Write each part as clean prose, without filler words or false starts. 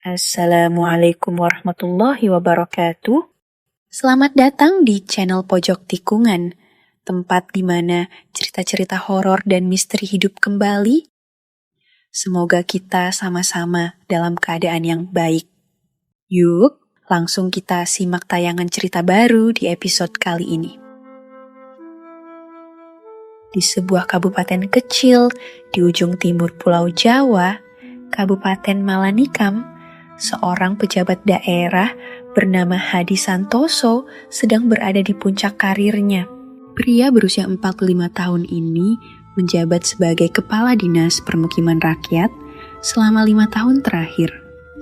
Assalamualaikum warahmatullahi wabarakatuh. Selamat datang di channel Pojok Tikungan, tempat di mana cerita-cerita horor dan misteri hidup kembali. Semoga kita sama-sama dalam keadaan yang baik. Yuk, langsung kita simak tayangan cerita baru di episode kali ini. Di sebuah kabupaten kecil di ujung timur Pulau Jawa, Kabupaten Malanikam, seorang pejabat daerah bernama Hadi Santoso sedang berada di puncak karirnya. Pria berusia 45 tahun ini menjabat sebagai Kepala Dinas Permukiman Rakyat selama 5 tahun terakhir.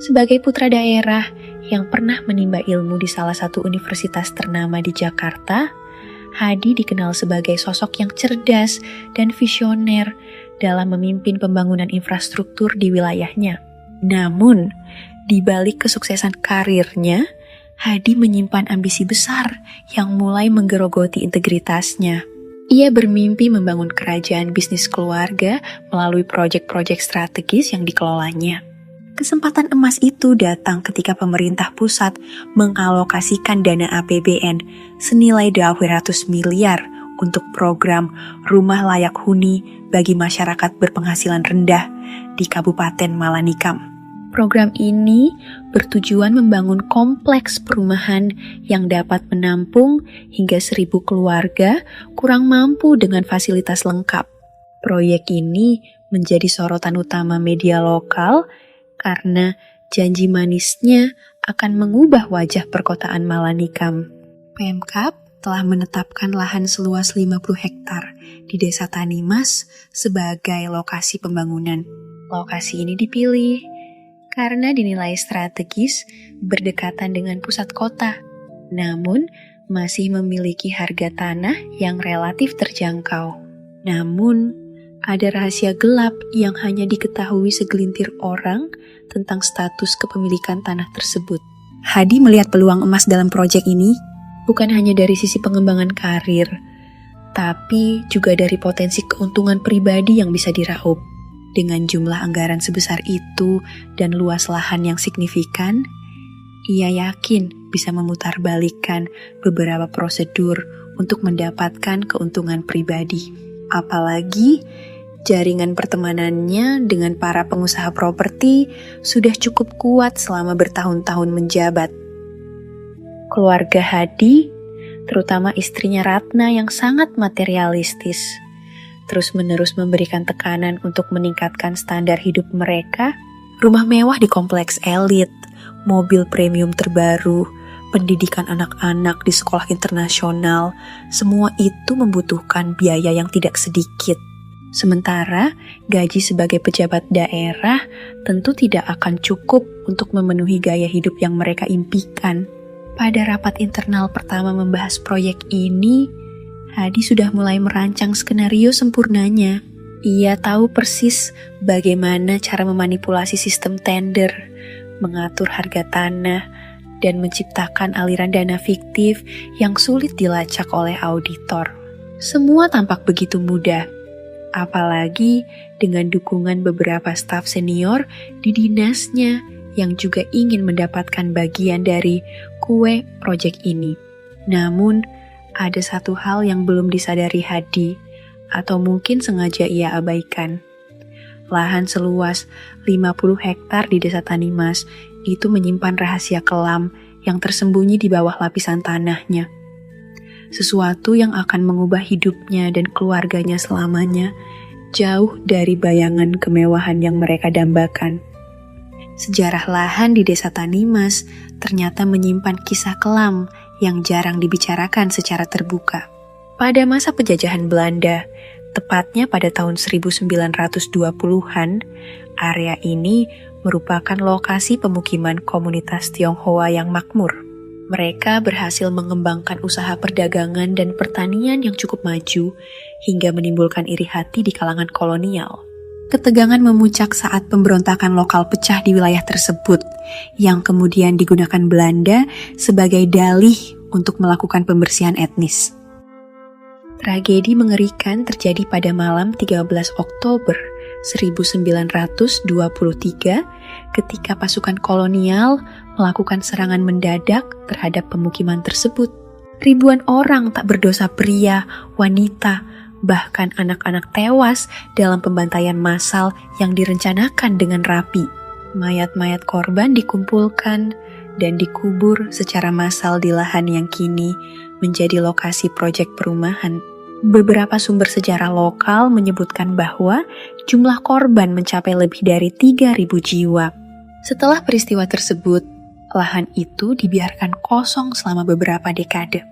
Sebagai putra daerah yang pernah menimba ilmu di salah satu universitas ternama di Jakarta, Hadi dikenal sebagai sosok yang cerdas dan visioner dalam memimpin pembangunan infrastruktur di wilayahnya. Namun, di balik kesuksesan karirnya, Hadi menyimpan ambisi besar yang mulai menggerogoti integritasnya. Ia bermimpi membangun kerajaan bisnis keluarga melalui proyek-proyek strategis yang dikelolanya. Kesempatan emas itu datang ketika pemerintah pusat mengalokasikan dana APBN senilai 200 miliar untuk program rumah layak huni bagi masyarakat berpenghasilan rendah di Kabupaten Malanikam. Program ini bertujuan membangun kompleks perumahan yang dapat menampung hingga 1.000 keluarga kurang mampu dengan fasilitas lengkap. Proyek ini menjadi sorotan utama media lokal karena janji manisnya akan mengubah wajah perkotaan Malanikam. Pemkab telah menetapkan lahan seluas 50 hektar di Desa Tanimas sebagai lokasi pembangunan. Lokasi ini dipilih karena dinilai strategis berdekatan dengan pusat kota, namun masih memiliki harga tanah yang relatif terjangkau. Namun, ada rahasia gelap yang hanya diketahui segelintir orang tentang status kepemilikan tanah tersebut. Hadi melihat peluang emas dalam proyek ini, bukan hanya dari sisi pengembangan karir, tapi juga dari potensi keuntungan pribadi yang bisa diraup. Dengan jumlah anggaran sebesar itu dan luas lahan yang signifikan, ia yakin bisa memutarbalikkan beberapa prosedur untuk mendapatkan keuntungan pribadi. Apalagi jaringan pertemanannya dengan para pengusaha properti sudah cukup kuat selama bertahun-tahun menjabat. Keluarga Hadi, terutama istrinya Ratna yang sangat materialistis, terus-menerus memberikan tekanan untuk meningkatkan standar hidup mereka. Rumah mewah di kompleks elit, mobil premium terbaru, pendidikan anak-anak di sekolah internasional, semua itu membutuhkan biaya yang tidak sedikit. Sementara gaji sebagai pejabat daerah tentu tidak akan cukup untuk memenuhi gaya hidup yang mereka impikan. Pada rapat internal pertama membahas proyek ini, Hadi sudah mulai merancang skenario sempurnanya. Ia tahu persis bagaimana cara memanipulasi sistem tender, mengatur harga tanah, dan menciptakan aliran dana fiktif yang sulit dilacak oleh auditor. Semua tampak begitu mudah, apalagi dengan dukungan beberapa staf senior di dinasnya yang juga ingin mendapatkan bagian dari kue proyek ini. Namun, ada satu hal yang belum disadari Hadi, atau mungkin sengaja ia abaikan. Lahan seluas 50 hektar di Desa Tanimas itu menyimpan rahasia kelam yang tersembunyi di bawah lapisan tanahnya. Sesuatu yang akan mengubah hidupnya dan keluarganya selamanya, jauh dari bayangan kemewahan yang mereka dambakan. Sejarah lahan di Desa Tanimas ternyata menyimpan kisah kelam yang jarang dibicarakan secara terbuka. Pada masa penjajahan Belanda, tepatnya pada tahun 1920-an, area ini merupakan lokasi pemukiman komunitas Tionghoa yang makmur. Mereka berhasil mengembangkan usaha perdagangan dan pertanian yang cukup maju hingga menimbulkan iri hati di kalangan kolonial. Ketegangan memuncak saat pemberontakan lokal pecah di wilayah tersebut, yang kemudian digunakan Belanda sebagai dalih untuk melakukan pembersihan etnis. Tragedi mengerikan terjadi pada malam 13 Oktober 1923 ketika pasukan kolonial melakukan serangan mendadak terhadap pemukiman tersebut. Ribuan orang tak berdosa pria, wanita, bahkan anak-anak tewas dalam pembantaian massal yang direncanakan dengan rapi. Mayat-mayat korban dikumpulkan dan dikubur secara massal di lahan yang kini menjadi lokasi proyek perumahan. Beberapa sumber sejarah lokal menyebutkan bahwa jumlah korban mencapai lebih dari 3.000 jiwa. Setelah peristiwa tersebut, lahan itu dibiarkan kosong selama beberapa dekade.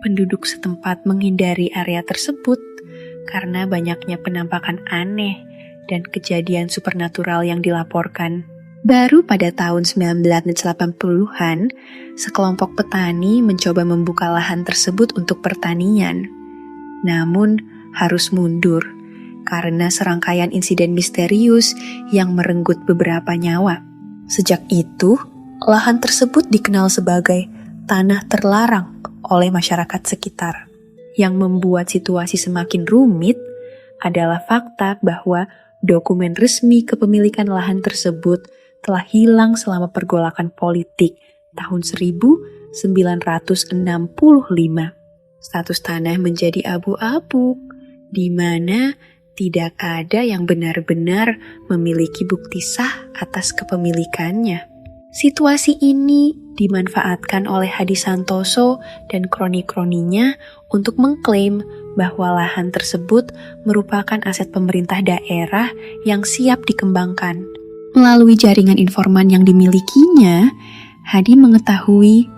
Penduduk setempat menghindari area tersebut karena banyaknya penampakan aneh dan kejadian supernatural yang dilaporkan. Baru pada tahun 1980-an, sekelompok petani mencoba membuka lahan tersebut untuk pertanian. Namun, harus mundur karena serangkaian insiden misterius yang merenggut beberapa nyawa. Sejak itu, lahan tersebut dikenal sebagai tanah terlarang oleh masyarakat sekitar. Yang membuat situasi semakin rumit adalah fakta bahwa dokumen resmi kepemilikan lahan tersebut telah hilang selama pergolakan politik tahun 1965. Status tanah menjadi abu-abu, di mana tidak ada yang benar-benar memiliki bukti sah atas kepemilikannya. Situasi ini dimanfaatkan oleh Hadi Santoso dan kroni-kroninya untuk mengklaim bahwa lahan tersebut merupakan aset pemerintah daerah yang siap dikembangkan. Melalui jaringan informan yang dimilikinya, Hadi mengetahui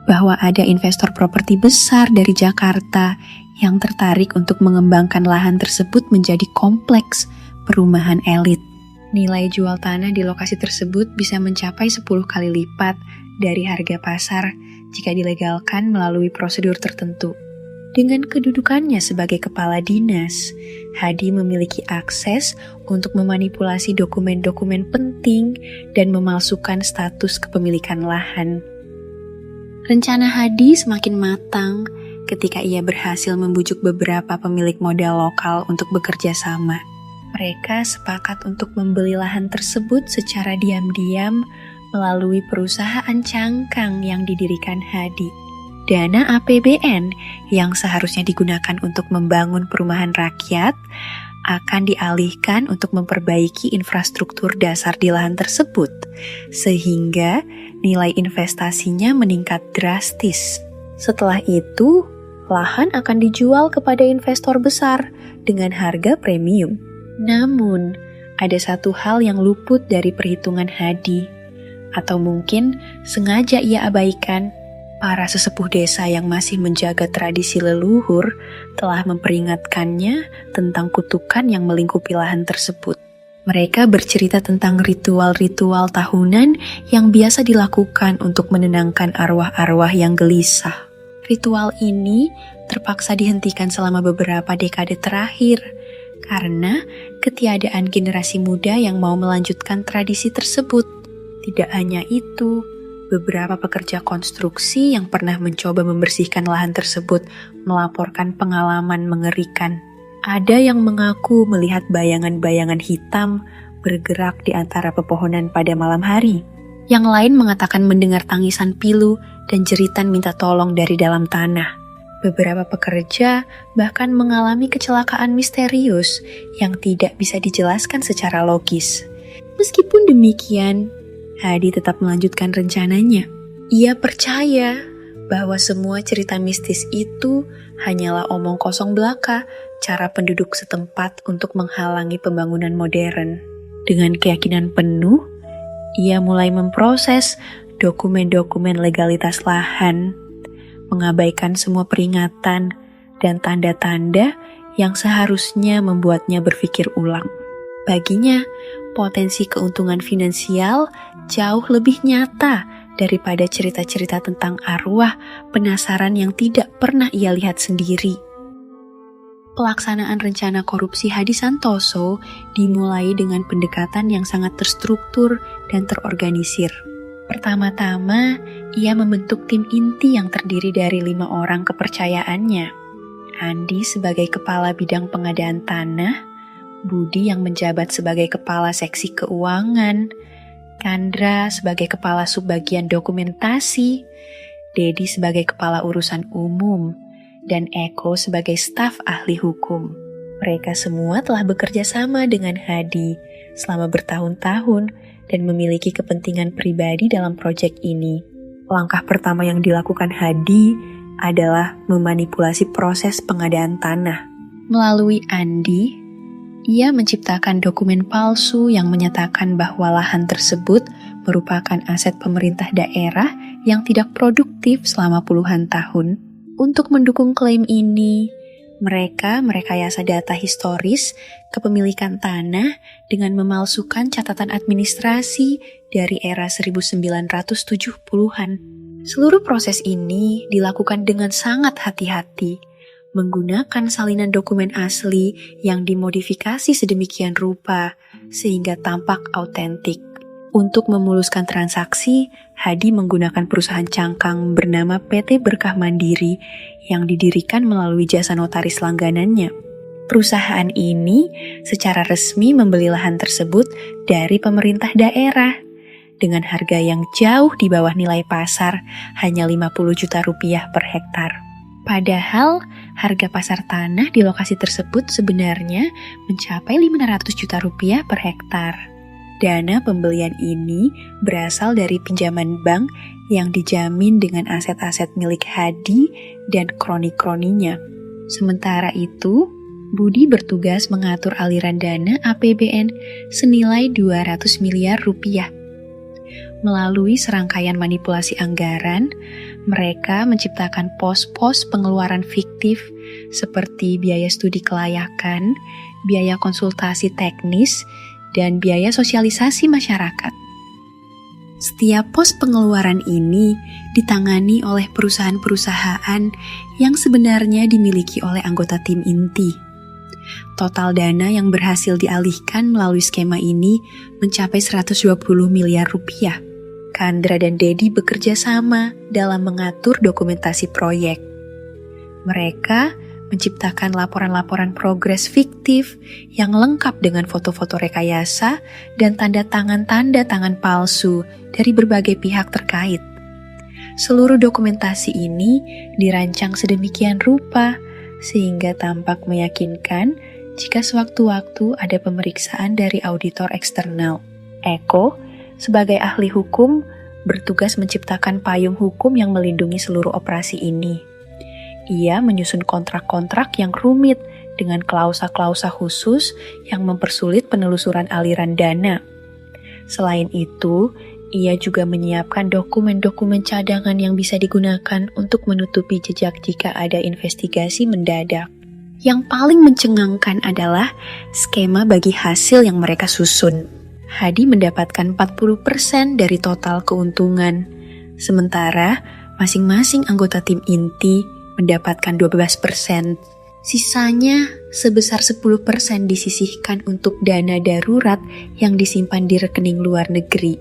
bahwa ada investor properti besar dari Jakarta yang tertarik untuk mengembangkan lahan tersebut menjadi kompleks perumahan elit. Nilai jual tanah di lokasi tersebut bisa mencapai 10 kali lipat dari harga pasar jika dilegalkan melalui prosedur tertentu. Dengan kedudukannya sebagai kepala dinas, Hadi memiliki akses untuk memanipulasi dokumen-dokumen penting dan memalsukan status kepemilikan lahan. Rencana Hadi semakin matang ketika ia berhasil membujuk beberapa pemilik modal lokal untuk bekerja sama. Mereka sepakat untuk membeli lahan tersebut secara diam-diam melalui perusahaan cangkang yang didirikan Hadi. Dana APBN yang seharusnya digunakan untuk membangun perumahan rakyat akan dialihkan untuk memperbaiki infrastruktur dasar di lahan tersebut, sehingga nilai investasinya meningkat drastis. Setelah itu, lahan akan dijual kepada investor besar dengan harga premium. Namun, ada satu hal yang luput dari perhitungan Hadi, atau mungkin sengaja ia abaikan. Para sesepuh desa yang masih menjaga tradisi leluhur telah memperingatkannya tentang kutukan yang melingkupi lahan tersebut. Mereka bercerita tentang ritual-ritual tahunan yang biasa dilakukan untuk menenangkan arwah-arwah yang gelisah. Ritual ini terpaksa dihentikan selama beberapa dekade terakhir karena ketiadaan generasi muda yang mau melanjutkan tradisi tersebut. Tidak hanya itu, beberapa pekerja konstruksi yang pernah mencoba membersihkan lahan tersebut melaporkan pengalaman mengerikan. Ada yang mengaku melihat bayangan-bayangan hitam bergerak di antara pepohonan pada malam hari. Yang lain mengatakan mendengar tangisan pilu dan jeritan minta tolong dari dalam tanah. Beberapa pekerja bahkan mengalami kecelakaan misterius yang tidak bisa dijelaskan secara logis. Meskipun demikian, Hadi tetap melanjutkan rencananya. Ia percaya bahwa semua cerita mistis itu hanyalah omong kosong belaka, cara penduduk setempat untuk menghalangi pembangunan modern. Dengan keyakinan penuh, ia mulai memproses dokumen-dokumen legalitas lahan, mengabaikan semua peringatan dan tanda-tanda yang seharusnya membuatnya berpikir ulang. Baginya, potensi keuntungan finansial jauh lebih nyata daripada cerita-cerita tentang arwah penasaran yang tidak pernah ia lihat sendiri. Pelaksanaan rencana korupsi Hadi Santoso dimulai dengan pendekatan yang sangat terstruktur dan terorganisir. Pertama-tama, ia membentuk tim inti yang terdiri dari 5 orang kepercayaannya. Andi sebagai kepala bidang pengadaan tanah, Budi yang menjabat sebagai kepala seksi keuangan, Chandra sebagai kepala subbagian dokumentasi, Dedi sebagai kepala urusan umum, dan Eko sebagai staf ahli hukum. Mereka semua telah bekerja sama dengan Hadi selama bertahun-tahun dan memiliki kepentingan pribadi dalam proyek ini. Langkah pertama yang dilakukan Hadi adalah memanipulasi proses pengadaan tanah. Melalui Andi, ia menciptakan dokumen palsu yang menyatakan bahwa lahan tersebut merupakan aset pemerintah daerah yang tidak produktif selama puluhan tahun. Untuk mendukung klaim ini, mereka merekayasa data historis kepemilikan tanah dengan memalsukan catatan administrasi dari era 1970-an. Seluruh proses ini dilakukan dengan sangat hati-hati, menggunakan salinan dokumen asli yang dimodifikasi sedemikian rupa sehingga tampak autentik. Untuk memuluskan transaksi, Hadi menggunakan perusahaan cangkang bernama PT Berkah Mandiri yang didirikan melalui jasa notaris langganannya. Perusahaan ini secara resmi membeli lahan tersebut dari pemerintah daerah dengan harga yang jauh di bawah nilai pasar, hanya 50 juta rupiah per hektar. Padahal harga pasar tanah di lokasi tersebut sebenarnya mencapai 500 juta rupiah per hektar. Dana pembelian ini berasal dari pinjaman bank yang dijamin dengan aset-aset milik Hadi dan kroni-kroninya. Sementara itu, Budi bertugas mengatur aliran dana APBN senilai 200 miliar rupiah. Melalui serangkaian manipulasi anggaran, mereka menciptakan pos-pos pengeluaran fiktif seperti biaya studi kelayakan, biaya konsultasi teknis, dan biaya sosialisasi masyarakat. Setiap pos pengeluaran ini ditangani oleh perusahaan-perusahaan yang sebenarnya dimiliki oleh anggota tim inti. Total dana yang berhasil dialihkan melalui skema ini mencapai 120 miliar rupiah. Chandra dan Dedi bekerja sama dalam mengatur dokumentasi proyek. Mereka menciptakan laporan-laporan progres fiktif yang lengkap dengan foto-foto rekayasa dan tanda tangan palsu dari berbagai pihak terkait. Seluruh dokumentasi ini dirancang sedemikian rupa sehingga tampak meyakinkan jika sewaktu-waktu ada pemeriksaan dari auditor eksternal. Eko, sebagai ahli hukum, bertugas menciptakan payung hukum yang melindungi seluruh operasi ini. Ia menyusun kontrak-kontrak yang rumit dengan klausa-klausa khusus yang mempersulit penelusuran aliran dana. Selain itu, ia juga menyiapkan dokumen-dokumen cadangan yang bisa digunakan untuk menutupi jejak jika ada investigasi mendadak. Yang paling mencengangkan adalah skema bagi hasil yang mereka susun. Hadi mendapatkan 40% dari total keuntungan, sementara masing-masing anggota tim inti mendapatkan 12%. Sisanya sebesar 10% disisihkan untuk dana darurat yang disimpan di rekening luar negeri.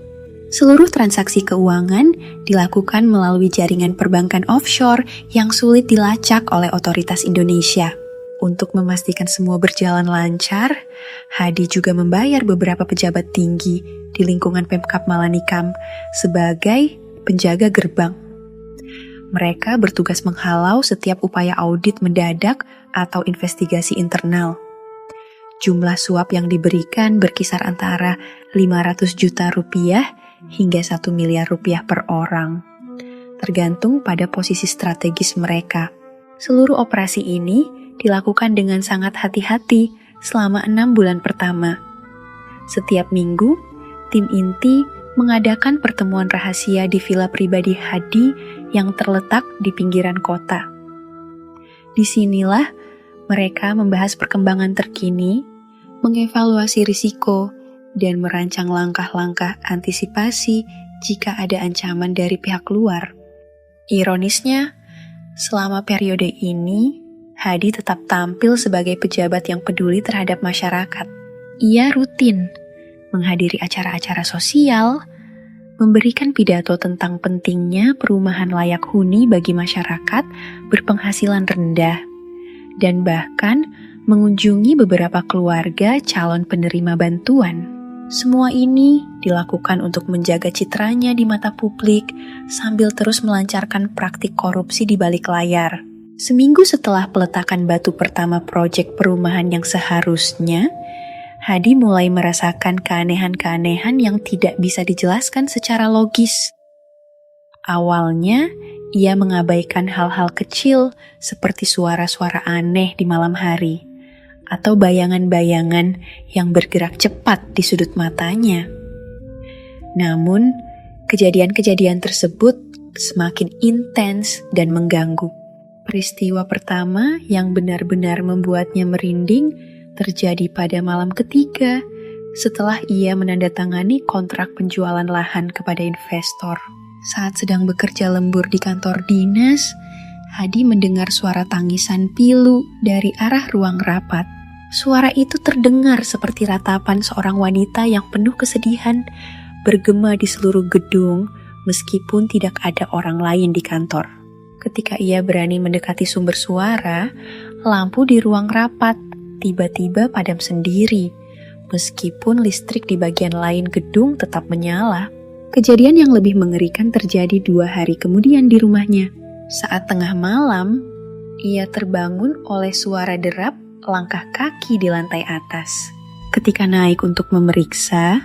Seluruh transaksi keuangan dilakukan melalui jaringan perbankan offshore yang sulit dilacak oleh otoritas Indonesia. Untuk memastikan semua berjalan lancar, Hadi juga membayar beberapa pejabat tinggi di lingkungan Pemkab Malanikam sebagai penjaga gerbang. Mereka bertugas menghalau setiap upaya audit mendadak atau investigasi internal. Jumlah suap yang diberikan berkisar antara 500 juta rupiah hingga 1 miliar rupiah per orang, tergantung pada posisi strategis mereka. Seluruh operasi ini dilakukan dengan sangat hati-hati selama 6 bulan pertama. Setiap minggu, tim inti mengadakan pertemuan rahasia di villa pribadi Hadi yang terletak di pinggiran kota. Disinilah mereka membahas perkembangan terkini, mengevaluasi risiko, dan merancang langkah-langkah antisipasi jika ada ancaman dari pihak luar. Ironisnya, selama periode ini, Hadi tetap tampil sebagai pejabat yang peduli terhadap masyarakat. Ia rutin menghadiri acara-acara sosial, memberikan pidato tentang pentingnya perumahan layak huni bagi masyarakat berpenghasilan rendah, dan bahkan mengunjungi beberapa keluarga calon penerima bantuan. Semua ini dilakukan untuk menjaga citranya di mata publik sambil terus melancarkan praktik korupsi di balik layar. Seminggu setelah peletakan batu pertama proyek perumahan yang seharusnya, Hadi mulai merasakan keanehan-keanehan yang tidak bisa dijelaskan secara logis. Awalnya, ia mengabaikan hal-hal kecil seperti suara-suara aneh di malam hari, atau bayangan-bayangan yang bergerak cepat di sudut matanya. Namun, kejadian-kejadian tersebut semakin intens dan mengganggu. Peristiwa pertama yang benar-benar membuatnya merinding terjadi pada malam ketiga setelah ia menandatangani kontrak penjualan lahan kepada investor. Saat sedang bekerja lembur di kantor dinas, Hadi mendengar suara tangisan pilu dari arah ruang rapat. Suara itu terdengar seperti ratapan seorang wanita yang penuh kesedihan bergema di seluruh gedung meskipun tidak ada orang lain di kantor. Ketika ia berani mendekati sumber suara, lampu di ruang rapat tiba-tiba padam sendiri meskipun listrik di bagian lain gedung tetap menyala. Kejadian yang lebih mengerikan terjadi 2 hari kemudian di rumahnya. Saat tengah malam, ia terbangun oleh suara derap langkah kaki di lantai atas. Ketika naik untuk memeriksa,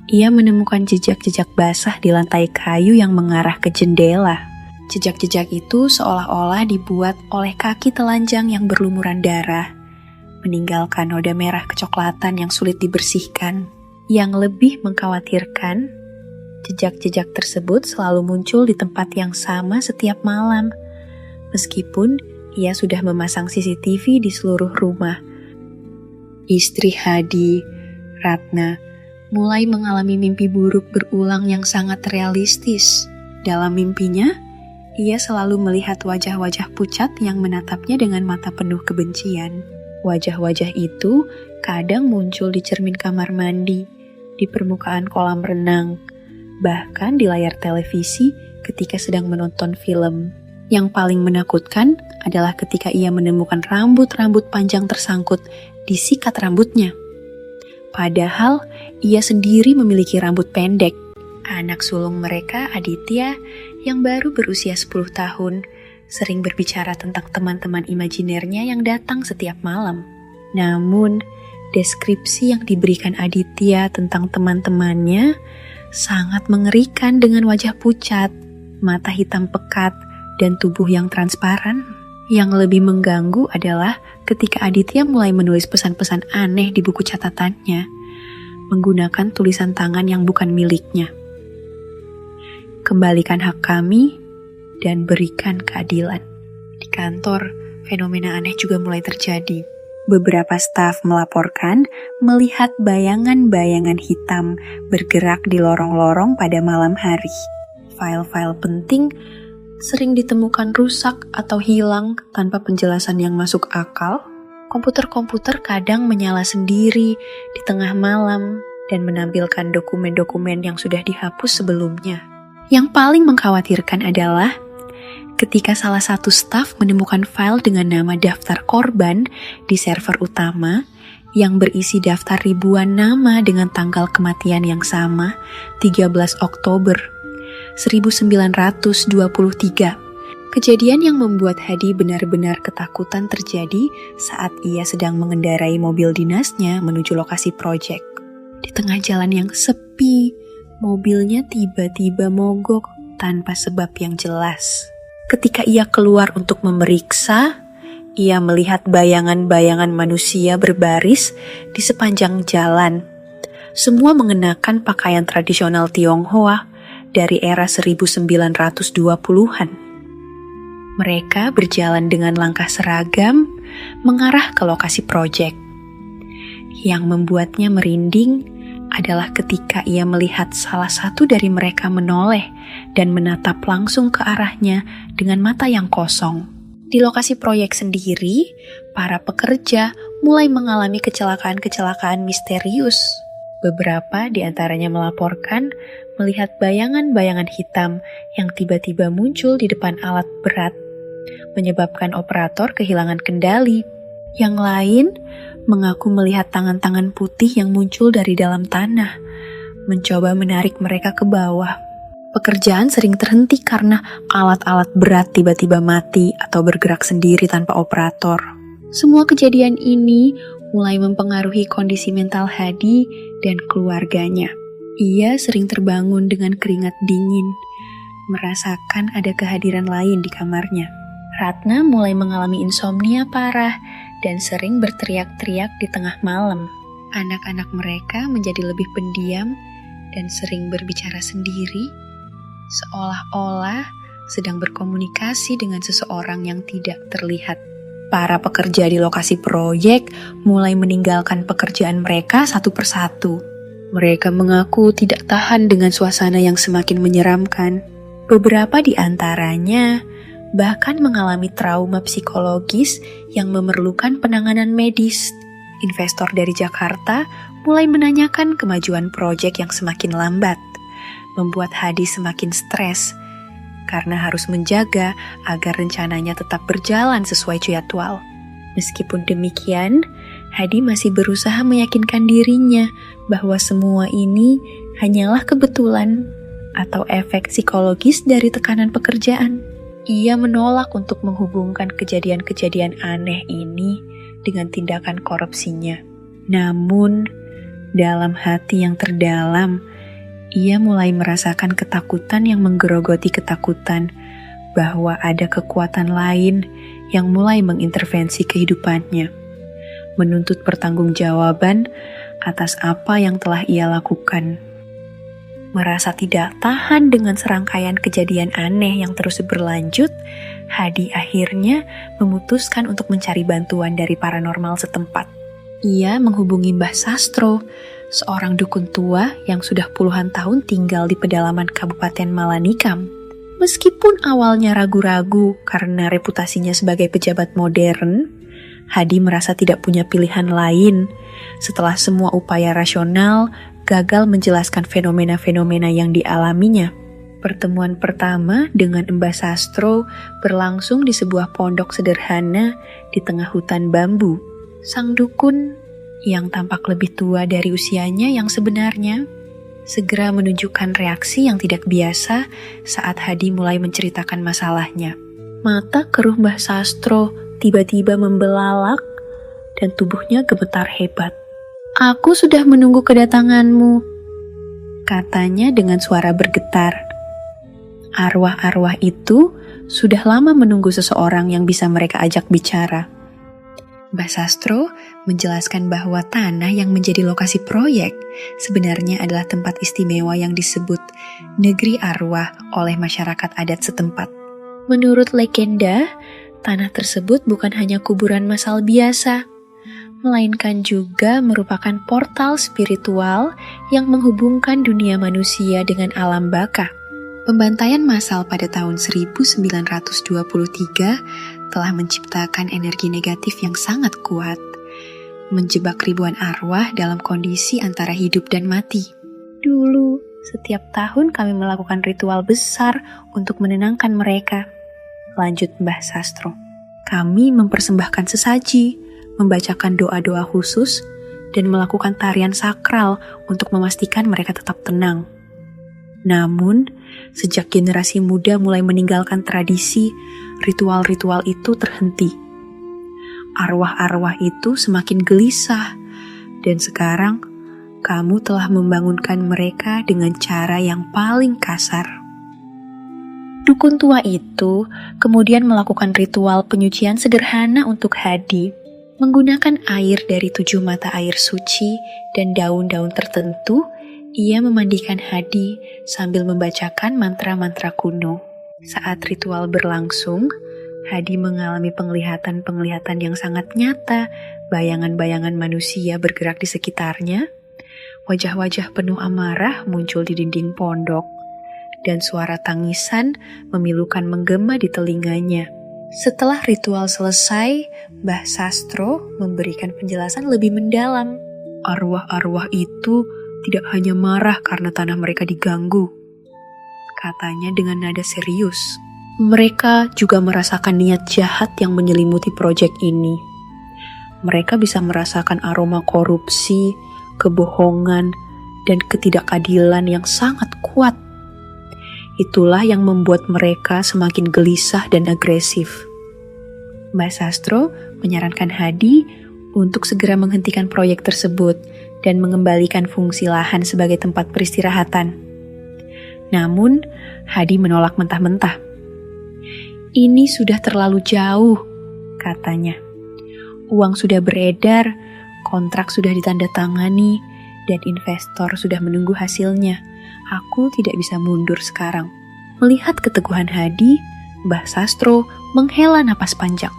ia menemukan jejak-jejak basah di lantai kayu yang mengarah ke jendela. Jejak-jejak itu seolah-olah dibuat oleh kaki telanjang yang berlumuran darah, meninggalkan noda merah kecoklatan yang sulit dibersihkan. Yang lebih mengkhawatirkan, jejak-jejak tersebut selalu muncul di tempat yang sama setiap malam, meskipun ia sudah memasang CCTV di seluruh rumah. Istri Hadi, Ratna, mulai mengalami mimpi buruk berulang yang sangat realistis. Dalam mimpinya, ia selalu melihat wajah-wajah pucat yang menatapnya dengan mata penuh kebencian. Wajah-wajah itu kadang muncul di cermin kamar mandi, di permukaan kolam renang, bahkan di layar televisi ketika sedang menonton film. Yang paling menakutkan adalah ketika ia menemukan rambut-rambut panjang tersangkut di sikat rambutnya. Padahal ia sendiri memiliki rambut pendek. Anak sulung mereka, Aditya, yang baru berusia 10 tahun, sering berbicara tentang teman-teman imajinernya yang datang setiap malam. Namun, deskripsi yang diberikan Aditya tentang teman-temannya sangat mengerikan dengan wajah pucat, mata hitam pekat, dan tubuh yang transparan. Yang lebih mengganggu adalah ketika Aditya mulai menulis pesan-pesan aneh di buku catatannya, menggunakan tulisan tangan yang bukan miliknya. Kembalikan hak kami dan berikan keadilan. Di kantor, fenomena aneh juga mulai terjadi. Beberapa staf melaporkan melihat bayangan-bayangan hitam bergerak di lorong-lorong pada malam hari. File-file penting sering ditemukan rusak atau hilang tanpa penjelasan yang masuk akal. Komputer-komputer kadang menyala sendiri di tengah malam dan menampilkan dokumen-dokumen yang sudah dihapus sebelumnya. Yang paling mengkhawatirkan adalah ketika salah satu staf menemukan file dengan nama daftar korban di server utama yang berisi daftar ribuan nama dengan tanggal kematian yang sama, 13 Oktober 1923. Kejadian yang membuat Hadi benar-benar ketakutan terjadi saat ia sedang mengendarai mobil dinasnya menuju lokasi proyek. Di tengah jalan yang sepi, mobilnya tiba-tiba mogok tanpa sebab yang jelas. Ketika ia keluar untuk memeriksa, ia melihat bayangan-bayangan manusia berbaris di sepanjang jalan. Semua mengenakan pakaian tradisional Tionghoa dari era 1920-an. Mereka berjalan dengan langkah seragam mengarah ke lokasi proyek. Yang membuatnya merinding adalah ketika ia melihat salah satu dari mereka menoleh dan menatap langsung ke arahnya dengan mata yang kosong. Di lokasi proyek sendiri, para pekerja mulai mengalami kecelakaan-kecelakaan misterius. Beberapa di antaranya melaporkan melihat bayangan-bayangan hitam yang tiba-tiba muncul di depan alat berat, menyebabkan operator kehilangan kendali. Yang lain mengaku melihat tangan-tangan putih yang muncul dari dalam tanah, mencoba menarik mereka ke bawah. Pekerjaan sering terhenti karena alat-alat berat tiba-tiba mati atau bergerak sendiri tanpa operator. Semua kejadian ini mulai mempengaruhi kondisi mental Hadi dan keluarganya. Ia sering terbangun dengan keringat dingin, merasakan ada kehadiran lain di kamarnya. Ratna mulai mengalami insomnia parah dan sering berteriak-teriak di tengah malam. Anak-anak mereka menjadi lebih pendiam dan sering berbicara sendiri, seolah-olah sedang berkomunikasi dengan seseorang yang tidak terlihat. Para pekerja di lokasi proyek mulai meninggalkan pekerjaan mereka satu persatu. Mereka mengaku tidak tahan dengan suasana yang semakin menyeramkan. Beberapa di antaranya bahkan mengalami trauma psikologis yang memerlukan penanganan medis. Investor dari Jakarta mulai menanyakan kemajuan proyek yang semakin lambat, membuat Hadi semakin stres karena harus menjaga agar rencananya tetap berjalan sesuai jadwal. Meskipun demikian, Hadi masih berusaha meyakinkan dirinya bahwa semua ini hanyalah kebetulan atau efek psikologis dari tekanan pekerjaan. Ia menolak untuk menghubungkan kejadian-kejadian aneh ini dengan tindakan korupsinya. Namun, dalam hati yang terdalam, ia mulai merasakan ketakutan yang menggerogoti ketakutan bahwa ada kekuatan lain yang mulai mengintervensi kehidupannya, menuntut pertanggungjawaban atas apa yang telah ia lakukan. Merasa tidak tahan dengan serangkaian kejadian aneh yang terus berlanjut, Hadi akhirnya memutuskan untuk mencari bantuan dari paranormal setempat. Ia menghubungi Mbah Sastro, seorang dukun tua yang sudah puluhan tahun tinggal di pedalaman Kabupaten Malanikam. Meskipun awalnya ragu-ragu karena reputasinya sebagai pejabat modern, Hadi merasa tidak punya pilihan lain setelah semua upaya rasional gagal menjelaskan fenomena-fenomena yang dialaminya. Pertemuan pertama dengan Mbah Sastro berlangsung di sebuah pondok sederhana di tengah hutan bambu. Sang dukun, yang tampak lebih tua dari usianya yang sebenarnya, segera menunjukkan reaksi yang tidak biasa saat Hadi mulai menceritakan masalahnya. Mata keruh Mbah Sastro tiba-tiba membelalak dan tubuhnya gemetar hebat. "Aku sudah menunggu kedatanganmu," katanya dengan suara bergetar. Arwah-arwah itu sudah lama menunggu seseorang yang bisa mereka ajak bicara. Mbah Sastro menjelaskan bahwa tanah yang menjadi lokasi proyek sebenarnya adalah tempat istimewa yang disebut Negeri Arwah oleh masyarakat adat setempat. Menurut legenda, tanah tersebut bukan hanya kuburan massal biasa, melainkan juga merupakan portal spiritual yang menghubungkan dunia manusia dengan alam baka. Pembantaian massal pada tahun 1923 telah menciptakan energi negatif yang sangat kuat, menjebak ribuan arwah dalam kondisi antara hidup dan mati. Dulu, setiap tahun kami melakukan ritual besar untuk menenangkan mereka, lanjut Mbah Sastro. Kami mempersembahkan sesaji, membacakan doa-doa khusus, dan melakukan tarian sakral untuk memastikan mereka tetap tenang. Namun, sejak generasi muda mulai meninggalkan tradisi, ritual-ritual itu terhenti. Arwah-arwah itu semakin gelisah, dan sekarang kamu telah membangunkan mereka dengan cara yang paling kasar. Dukun tua itu kemudian melakukan ritual penyucian sederhana untuk Hadi, menggunakan air dari 7 mata air suci dan daun-daun tertentu. Ia memandikan Hadi sambil membacakan mantra-mantra kuno. Saat ritual berlangsung, Hadi mengalami penglihatan-penglihatan yang sangat nyata, bayangan-bayangan manusia bergerak di sekitarnya, wajah-wajah penuh amarah muncul di dinding pondok, dan suara tangisan memilukan menggema di telinganya. Setelah ritual selesai, Mbah Sastro memberikan penjelasan lebih mendalam. Arwah-arwah itu tidak hanya marah karena tanah mereka diganggu, katanya dengan nada serius. Mereka juga merasakan niat jahat yang menyelimuti proyek ini. mereka bisa merasakan aroma korupsi, kebohongan, dan ketidakadilan yang sangat kuat. Itulah yang membuat mereka semakin gelisah dan agresif. Mbak Sastro menyarankan Hadi untuk segera menghentikan proyek tersebut dan mengembalikan fungsi lahan sebagai tempat peristirahatan. Namun, Hadi menolak mentah-mentah. "Ini sudah terlalu jauh," katanya. "Uang sudah beredar, kontrak sudah ditandatangani, dan investor sudah menunggu hasilnya. Aku tidak bisa mundur sekarang." Melihat keteguhan Hadi, Mbah Sastro menghela napas panjang.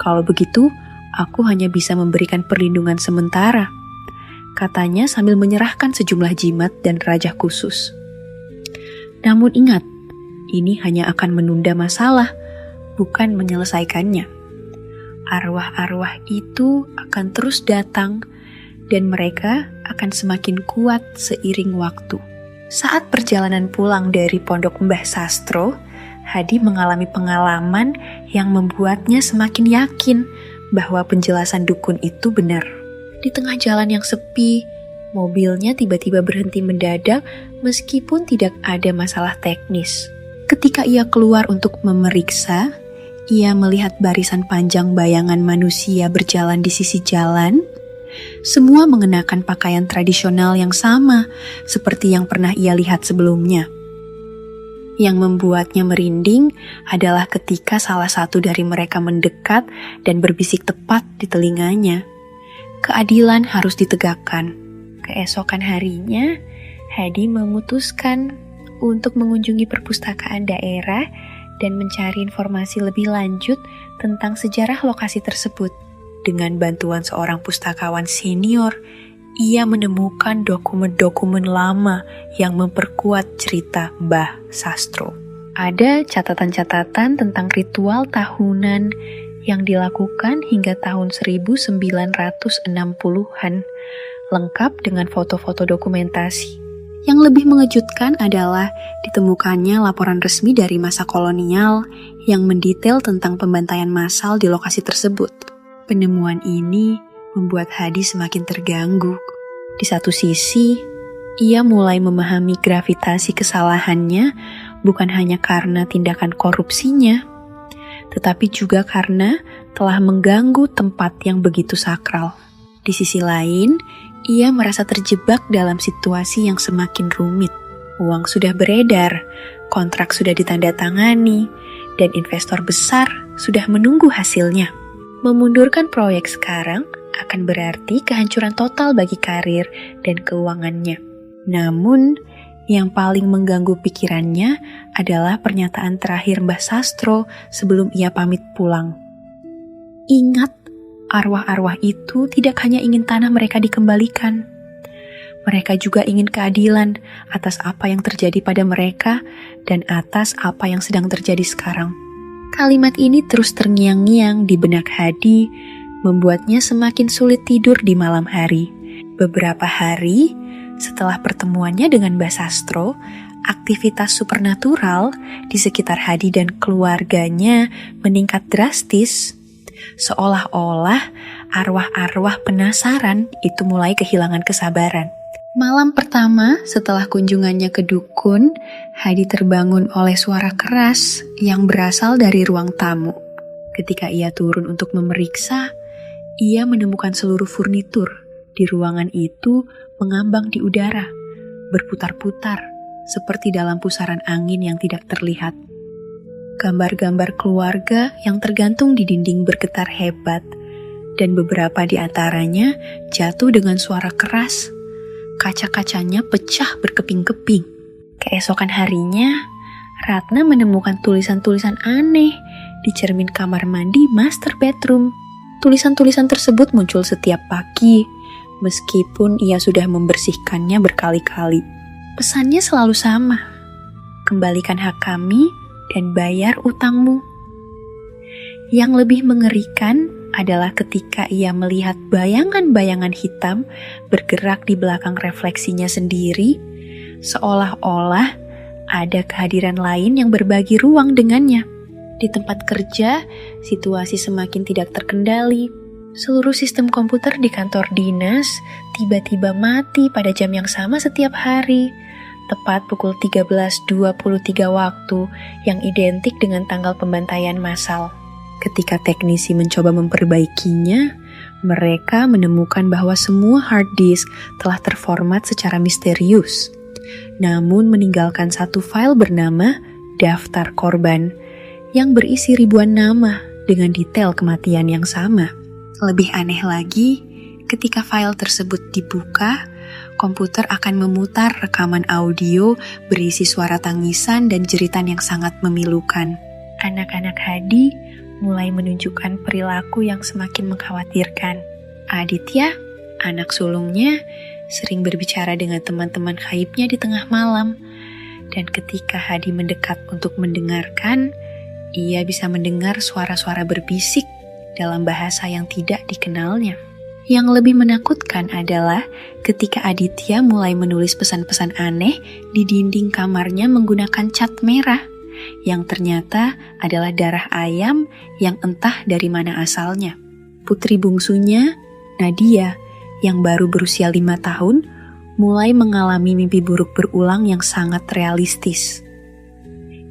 "Kalau begitu, aku hanya bisa memberikan perlindungan sementara," katanya sambil menyerahkan sejumlah jimat dan rajah khusus. "Namun ingat, ini hanya akan menunda masalah, bukan menyelesaikannya. Arwah-arwah itu akan terus datang dan mereka akan semakin kuat seiring waktu." Saat perjalanan pulang dari pondok Mbah Sastro, Hadi mengalami pengalaman yang membuatnya semakin yakin bahwa penjelasan dukun itu benar. Di tengah jalan yang sepi, mobilnya tiba-tiba berhenti mendadak meskipun tidak ada masalah teknis. Ketika ia keluar untuk memeriksa, ia melihat barisan panjang bayangan manusia berjalan di sisi jalan. Semua mengenakan pakaian tradisional yang sama seperti yang pernah ia lihat sebelumnya. Yang membuatnya merinding adalah ketika salah satu dari mereka mendekat dan berbisik tepat di telinganya. Keadilan harus ditegakkan. Keesokan harinya, Hadi memutuskan untuk mengunjungi perpustakaan daerah dan mencari informasi lebih lanjut tentang sejarah lokasi tersebut. Dengan bantuan seorang pustakawan senior, ia menemukan dokumen-dokumen lama yang memperkuat cerita Mbah Sastro. Ada catatan-catatan tentang ritual tahunan yang dilakukan hingga tahun 1960-an, lengkap dengan foto-foto dokumentasi. Yang lebih mengejutkan adalah ditemukannya laporan resmi dari masa kolonial yang mendetail tentang pembantaian massal di lokasi tersebut. Penemuan ini membuat Hadi semakin terganggu. Di satu sisi, ia mulai memahami gravitasi kesalahannya bukan hanya karena tindakan korupsinya, tetapi juga karena telah mengganggu tempat yang begitu sakral. Di sisi lain, ia merasa terjebak dalam situasi yang semakin rumit. Uang sudah beredar, kontrak sudah ditandatangani, dan investor besar sudah menunggu hasilnya. Memundurkan proyek sekarang akan berarti kehancuran total bagi karir dan keuangannya. Namun, yang paling mengganggu pikirannya adalah pernyataan terakhir Mbah Sastro sebelum ia pamit pulang. Ingat, arwah-arwah itu tidak hanya ingin tanah mereka dikembalikan. Mereka juga ingin keadilan atas apa yang terjadi pada mereka dan atas apa yang sedang terjadi sekarang. Kalimat ini terus terngiang-ngiang di benak Hadi, membuatnya semakin sulit tidur di malam hari. Beberapa hari setelah pertemuannya dengan Mbah Sastro, aktivitas supernatural di sekitar Hadi dan keluarganya meningkat drastis. Seolah-olah arwah-arwah penasaran itu mulai kehilangan kesabaran. Malam pertama setelah kunjungannya ke dukun, Hadi terbangun oleh suara keras yang berasal dari ruang tamu. Ketika ia turun untuk memeriksa, ia menemukan seluruh furnitur di ruangan itu mengambang di udara, berputar-putar seperti dalam pusaran angin yang tidak terlihat. Gambar-gambar keluarga yang tergantung di dinding bergetar hebat, dan beberapa di antaranya jatuh dengan suara keras. Kaca-kacanya pecah berkeping-keping. Keesokan harinya, Ratna menemukan tulisan-tulisan aneh di cermin kamar mandi master bedroom. Tulisan-tulisan tersebut muncul setiap pagi, meskipun ia sudah membersihkannya berkali-kali. Pesannya selalu sama, kembalikan hak kami dan bayar utangmu. Yang lebih mengerikan adalah ketika ia melihat bayangan-bayangan hitam bergerak di belakang refleksinya sendiri, seolah-olah ada kehadiran lain yang berbagi ruang dengannya. Di tempat kerja, situasi semakin tidak terkendali. Seluruh sistem komputer di kantor dinas tiba-tiba mati pada jam yang sama setiap hari, tepat pukul 13.23 waktu yang identik dengan tanggal pembantaian massal. Ketika teknisi mencoba memperbaikinya, mereka menemukan bahwa semua hard disk telah terformat secara misterius, namun meninggalkan satu file bernama Daftar Korban yang berisi ribuan nama dengan detail kematian yang sama. Lebih aneh lagi, ketika file tersebut dibuka, komputer akan memutar rekaman audio berisi suara tangisan dan jeritan yang sangat memilukan. Anak-anak Hadi mulai menunjukkan perilaku yang semakin mengkhawatirkan. Aditya, anak sulungnya, sering berbicara dengan teman-teman gaibnya di tengah malam. Dan ketika Hadi mendekat untuk mendengarkan, ia bisa mendengar suara-suara berbisik dalam bahasa yang tidak dikenalnya. Yang lebih menakutkan adalah ketika Aditya mulai menulis pesan-pesan aneh di dinding kamarnya menggunakan cat merah, yang ternyata adalah darah ayam yang entah dari mana asalnya. Putri bungsunya, Nadia, yang baru berusia 5 tahun, mulai mengalami mimpi buruk berulang yang sangat realistis.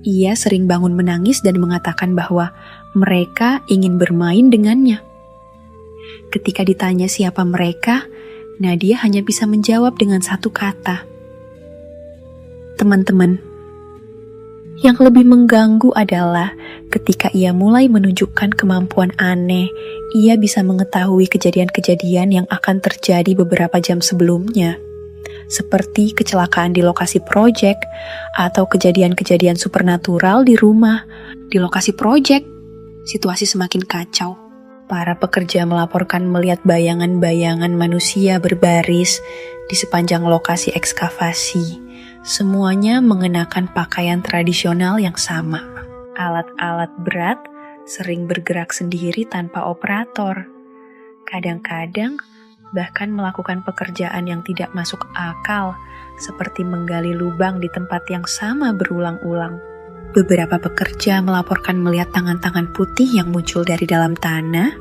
Ia sering bangun menangis dan mengatakan bahwa mereka ingin bermain dengannya. Ketika ditanya siapa mereka, Nadia hanya bisa menjawab dengan satu kata, teman-teman. Yang lebih mengganggu adalah ketika ia mulai menunjukkan kemampuan aneh, ia bisa mengetahui kejadian-kejadian yang akan terjadi beberapa jam sebelumnya, seperti kecelakaan di lokasi proyek atau kejadian-kejadian supernatural di rumah. Di lokasi proyek, situasi semakin kacau. Para pekerja melaporkan melihat bayangan-bayangan manusia berbaris di sepanjang lokasi ekskavasi. Semuanya mengenakan pakaian tradisional yang sama. Alat-alat berat sering bergerak sendiri tanpa operator. Kadang-kadang bahkan melakukan pekerjaan yang tidak masuk akal, seperti menggali lubang di tempat yang sama berulang-ulang. Beberapa pekerja melaporkan melihat tangan-tangan putih yang muncul dari dalam tanah,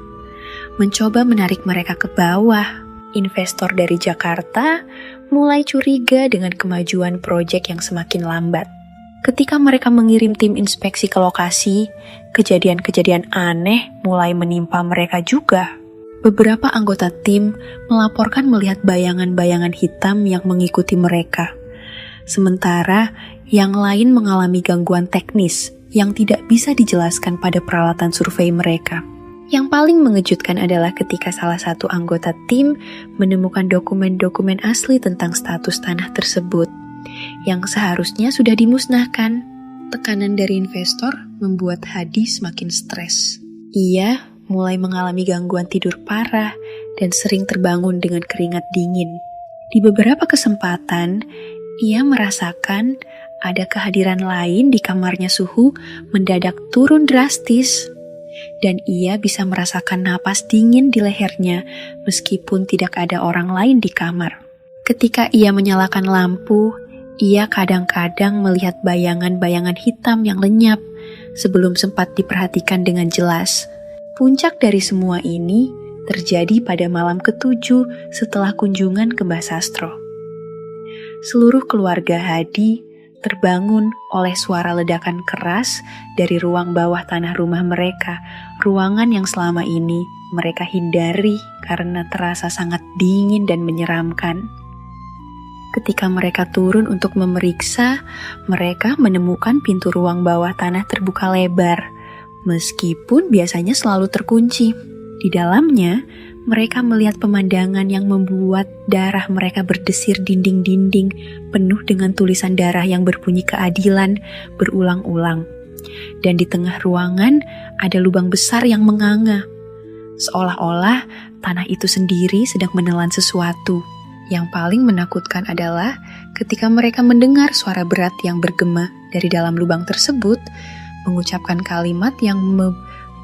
mencoba menarik mereka ke bawah. Investor dari Jakarta mulai curiga dengan kemajuan proyek yang semakin lambat. Ketika mereka mengirim tim inspeksi ke lokasi, kejadian-kejadian aneh mulai menimpa mereka juga. Beberapa anggota tim melaporkan melihat bayangan-bayangan hitam yang mengikuti mereka. Sementara yang lain mengalami gangguan teknis yang tidak bisa dijelaskan pada peralatan survei mereka. Yang paling mengejutkan adalah ketika salah satu anggota tim menemukan dokumen-dokumen asli tentang status tanah tersebut, yang seharusnya sudah dimusnahkan. Tekanan dari investor membuat Hadi semakin stres. Ia mulai mengalami gangguan tidur parah dan sering terbangun dengan keringat dingin. Di beberapa kesempatan, ia merasakan ada kehadiran lain di kamarnya. Suhu mendadak turun drastis, dan ia bisa merasakan napas dingin di lehernya meskipun tidak ada orang lain di kamar. Ketika ia menyalakan lampu, ia kadang-kadang melihat bayangan-bayangan hitam yang lenyap sebelum sempat diperhatikan dengan jelas. Puncak dari semua ini terjadi pada malam ke-7 setelah kunjungan ke Mbah Sastro. Seluruh keluarga Hadi terbangun oleh suara ledakan keras dari ruang bawah tanah rumah mereka, ruangan yang selama ini mereka hindari karena terasa sangat dingin dan menyeramkan. Ketika mereka turun untuk memeriksa, mereka menemukan pintu ruang bawah tanah terbuka lebar, meskipun biasanya selalu terkunci. Di dalamnya, mereka melihat pemandangan yang membuat darah mereka berdesir dinding-dinding penuh dengan tulisan darah yang berbunyi keadilan berulang-ulang. Dan di tengah ruangan ada lubang besar yang menganga. Seolah-olah tanah itu sendiri sedang menelan sesuatu. Yang paling menakutkan adalah ketika mereka mendengar suara berat yang bergema dari dalam lubang tersebut, mengucapkan kalimat yang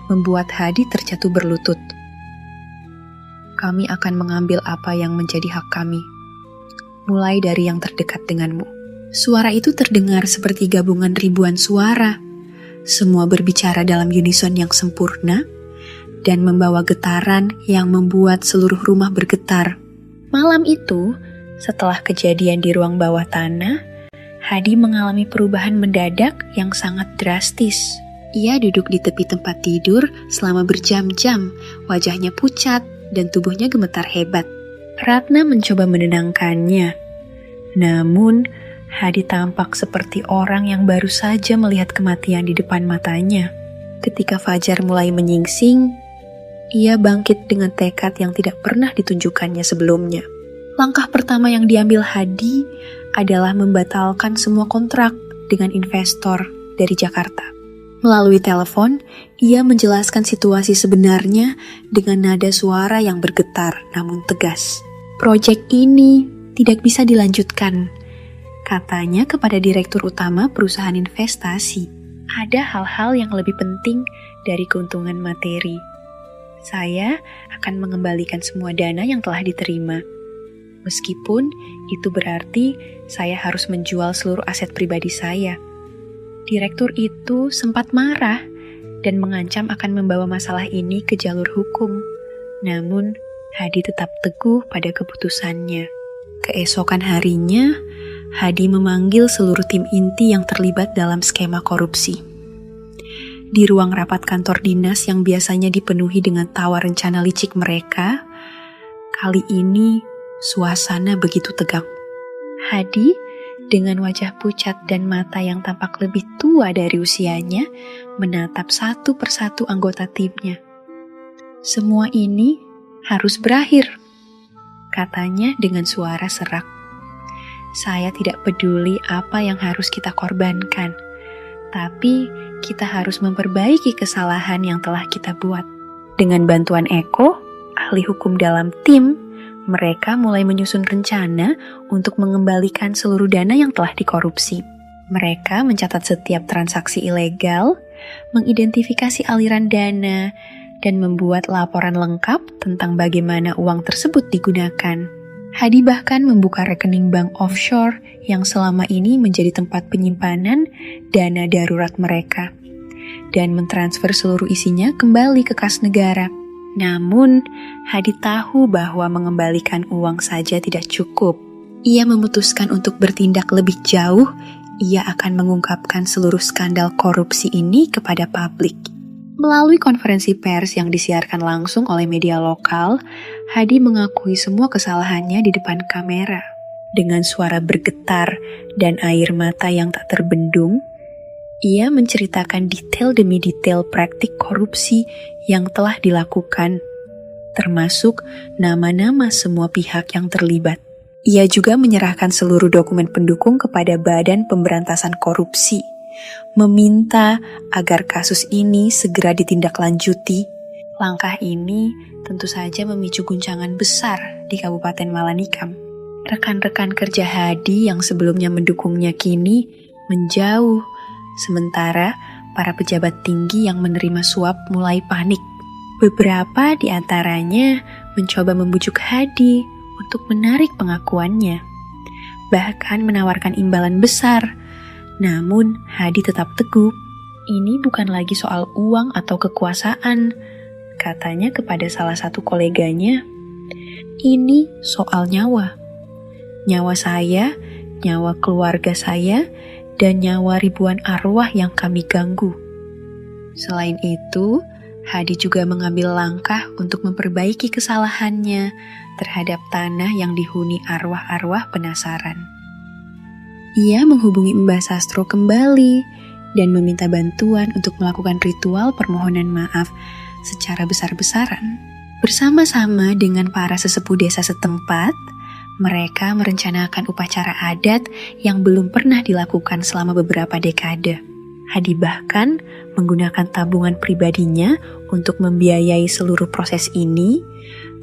membuat Hadi terjatuh berlutut. Kami akan mengambil apa yang menjadi hak kami, mulai dari yang terdekat denganmu. Suara itu terdengar seperti gabungan ribuan suara. Semua berbicara dalam unison yang sempurna, dan membawa getaran yang membuat seluruh rumah bergetar. Malam itu, setelah kejadian di ruang bawah tanah, Hadi mengalami perubahan mendadak yang sangat drastis. Ia duduk di tepi tempat tidur selama berjam-jam, wajahnya pucat dan tubuhnya gemetar hebat. Ratna mencoba menenangkannya. Namun, Hadi tampak seperti orang yang baru saja melihat kematian di depan matanya. Ketika fajar mulai menyingsing, ia bangkit dengan tekad yang tidak pernah ditunjukkannya sebelumnya. Langkah pertama yang diambil Hadi adalah membatalkan semua kontrak dengan investor dari Jakarta. Melalui telepon, ia menjelaskan situasi sebenarnya dengan nada suara yang bergetar namun tegas. Proyek ini tidak bisa dilanjutkan, katanya kepada direktur utama perusahaan investasi. Ada hal-hal yang lebih penting dari keuntungan materi. Saya akan mengembalikan semua dana yang telah diterima. Meskipun itu berarti saya harus menjual seluruh aset pribadi saya. Direktur itu sempat marah dan mengancam akan membawa masalah ini ke jalur hukum. Namun, Hadi tetap teguh pada keputusannya. Keesokan harinya, Hadi memanggil seluruh tim inti yang terlibat dalam skema korupsi. Di ruang rapat kantor dinas yang biasanya dipenuhi dengan tawa rencana licik mereka, kali ini suasana begitu tegang. Hadi dengan wajah pucat dan mata yang tampak lebih tua dari usianya, menatap satu persatu anggota timnya. Semua ini harus berakhir, katanya dengan suara serak. Saya tidak peduli apa yang harus kita korbankan, tapi kita harus memperbaiki kesalahan yang telah kita buat. Dengan bantuan Eko, ahli hukum dalam tim, mereka mulai menyusun rencana untuk mengembalikan seluruh dana yang telah dikorupsi. Mereka mencatat setiap transaksi ilegal, mengidentifikasi aliran dana, dan membuat laporan lengkap tentang bagaimana uang tersebut digunakan. Hadi bahkan membuka rekening bank offshore yang selama ini menjadi tempat penyimpanan dana darurat mereka, dan mentransfer seluruh isinya kembali ke kas negara. Namun, Hadi tahu bahwa mengembalikan uang saja tidak cukup. Ia memutuskan untuk bertindak lebih jauh. Ia akan mengungkapkan seluruh skandal korupsi ini kepada publik. Melalui konferensi pers yang disiarkan langsung oleh media lokal, Hadi mengakui semua kesalahannya di depan kamera. Dengan suara bergetar dan air mata yang tak terbendung, ia menceritakan detail demi detail praktik korupsi yang telah dilakukan, termasuk nama-nama semua pihak yang terlibat. Ia juga menyerahkan seluruh dokumen pendukung kepada Badan Pemberantasan Korupsi, meminta agar kasus ini segera ditindaklanjuti. Langkah ini tentu saja memicu guncangan besar di Kabupaten Malanikam. Rekan-rekan kerja Hadi yang sebelumnya mendukungnya kini menjauh, sementara para pejabat tinggi yang menerima suap mulai panik. Beberapa di antaranya mencoba membujuk Hadi untuk menarik pengakuannya, bahkan menawarkan imbalan besar. Namun, Hadi tetap teguh. Ini bukan lagi soal uang atau kekuasaan, katanya kepada salah satu koleganya. Ini soal nyawa. Nyawa saya, nyawa keluarga saya, dan nyawa ribuan arwah yang kami ganggu. Selain itu, Hadi juga mengambil langkah untuk memperbaiki kesalahannya terhadap tanah yang dihuni arwah-arwah penasaran. Ia menghubungi Mbah Sastro kembali dan meminta bantuan untuk melakukan ritual permohonan maaf secara besar-besaran. Bersama-sama dengan para sesepuh desa setempat, mereka merencanakan upacara adat yang belum pernah dilakukan selama beberapa dekade. Hadi bahkan menggunakan tabungan pribadinya untuk membiayai seluruh proses ini,